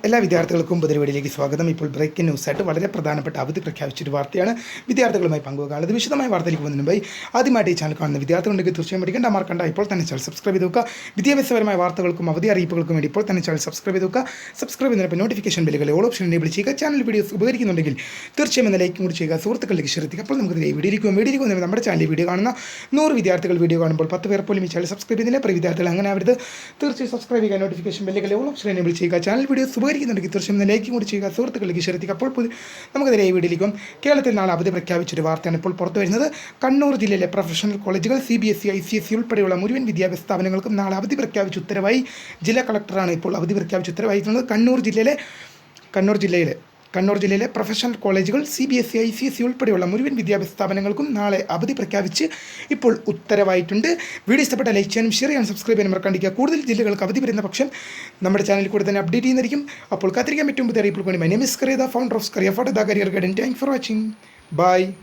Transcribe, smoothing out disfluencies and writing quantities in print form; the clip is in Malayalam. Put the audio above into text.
എല്ലാ വിദ്യാർത്ഥികൾക്കും പുതിയ സ്വാഗതം. ഇപ്പോൾ ബ്രേക്കിംഗ് ന്യൂസായിട്ട് വളരെ പ്രധാനപ്പെട്ട അവധി പ്രഖ്യാപിച്ചൊരു വാർത്തയാണ് വിദ്യാർത്ഥികളുമായി പങ്കുവെക്കാനുള്ളത്. വിശദമായ വാർത്തയിലേക്ക് പോകുന്നതിന് മുമ്പായി ആദ്യമായിട്ട് ഈ ചാനൽ കാണുന്ന വിദ്യാർത്ഥികളുണ്ടെങ്കിൽ തീർച്ചയായും പഠിക്കേണ്ട മാർക്കണ്ട ഇപ്പോൾ തന്നെ ചാനൽ സബ്സ്ക്രൈബ് ചെയ്ത് നോക്കുക. വിദ്യാഭ്യാസപരമായ വാർത്തകൾക്കും അവധി അറിയിപ്പുകൾക്കും വേണ്ടി ഇപ്പോൾ തന്നെ ചാനൽ സബ്സ്ക്രൈബ് ചെയ്ത് നോക്കുക. സബ്സ്ക്രൈബ് ചെയ്യുന്നതിനൊപ്പം നോട്ടിഫിക്കേഷൻ ബെല്ലുകളെ ഓൾ ഓപ്ഷൻ എനേബിൾ ചെയ്യുക. ചാനൽ വീഡിയോസ് ഉപകരിക്കുന്നുണ്ടെങ്കിൽ തീർച്ചയായും എന്ന ലൈക്കും കൂടി ചെയ്യുക. സുഹൃത്തുക്കളിലേക്ക് ശ്രദ്ധിക്കുക. അപ്പോൾ നമുക്ക് വീഡിയോയിലേക്ക് നമ്മുടെ ചാനലിൽ വീഡിയോ കാണുന്ന 100 വിദ്യാർത്ഥികൾ വീഡിയോ കാണുമ്പോൾ 10 പേർ പോലും ഈ ചാനൽ സബ്സ്ക്രൈബ് ചെയ്യുന്നില്ല. പ്രിയ വിദ്യാർത്ഥികൾ അങ്ങനെ അവരുത് തീർച്ചയായും സബ്സ്ക്രൈബ് ചെയ്യുക. നോട്ടിഫിക്കേഷൻ ബെല്ലുകളെ ഓൾ ഓപ്ഷൻ എനേബിൾ ചെയ്യുക. ചാനൽ വീഡിയോസ് ഉപകരിക്കുന്നുണ്ടെങ്കിൽ തീർച്ചയായും ലൈക്കും കൂടി ചെയ്യുക. സുഹൃത്തുക്കളിലേക്ക് ശ്രദ്ധിക്കുക. അപ്പോൾ നമുക്കതിലെ ഈ വീഡിയോയിലേക്കും കേരളത്തിൽ നാളെ അവധി പ്രഖ്യാപിച്ചൊരു വാർത്തയാണ് ഇപ്പോൾ പുറത്തു വരുന്നത്. കണ്ണൂർ ജില്ലയിലെ പ്രൊഫഷണൽ കോളേജുകൾ CBSE ICSE ഉൾപ്പെടെയുള്ള മുഴുവൻ വിദ്യാഭ്യാസ സ്ഥാപനങ്ങൾക്കും നാളെ അവധി പ്രഖ്യാപിച്ച ഉത്തരവായി ജില്ലാ കളക്ടറാണ് ഇപ്പോൾ അവധി പ്രഖ്യാപിച്ച ഉത്തരവായിട്ടുള്ളത്. കണ്ണൂർ ജില്ലയിലെ പ്രൊഫഷണൽ കോളേജുകൾ CBSE ICSE ഉൾപ്പെടെയുള്ള മുഴുവൻ വിദ്യാഭ്യാസ സ്ഥാപനങ്ങൾക്കും നാളെ അവധി പ്രഖ്യാപിച്ച് ഇപ്പോൾ ഉത്തരവായിട്ടുണ്ട്. വീഡിയോ ഇഷ്ടപ്പെട്ട ലൈക്ക് ചെയ്യാനും ഷെയർ ചെയ്യാനും സബ്സ്ക്രൈബ് ചെയ്യാനും മറക്കാണ്ടിരിക്കുക. കൂടുതൽ ജില്ലകൾക്ക് അവധി വരുന്ന പക്ഷം നമ്മുടെ ചാനലിൽ കൂടെ തന്നെ അപ്ഡേറ്റ് ചെയ്യുന്നതായിരിക്കും. അപ്പോൾ കാത്തിരിക്കാൻ പറ്റും പുതിയ അറിയിപ്പോൾ. My name is Kariya, the founder of Kariya for the career guidance. Thanks for watching. By.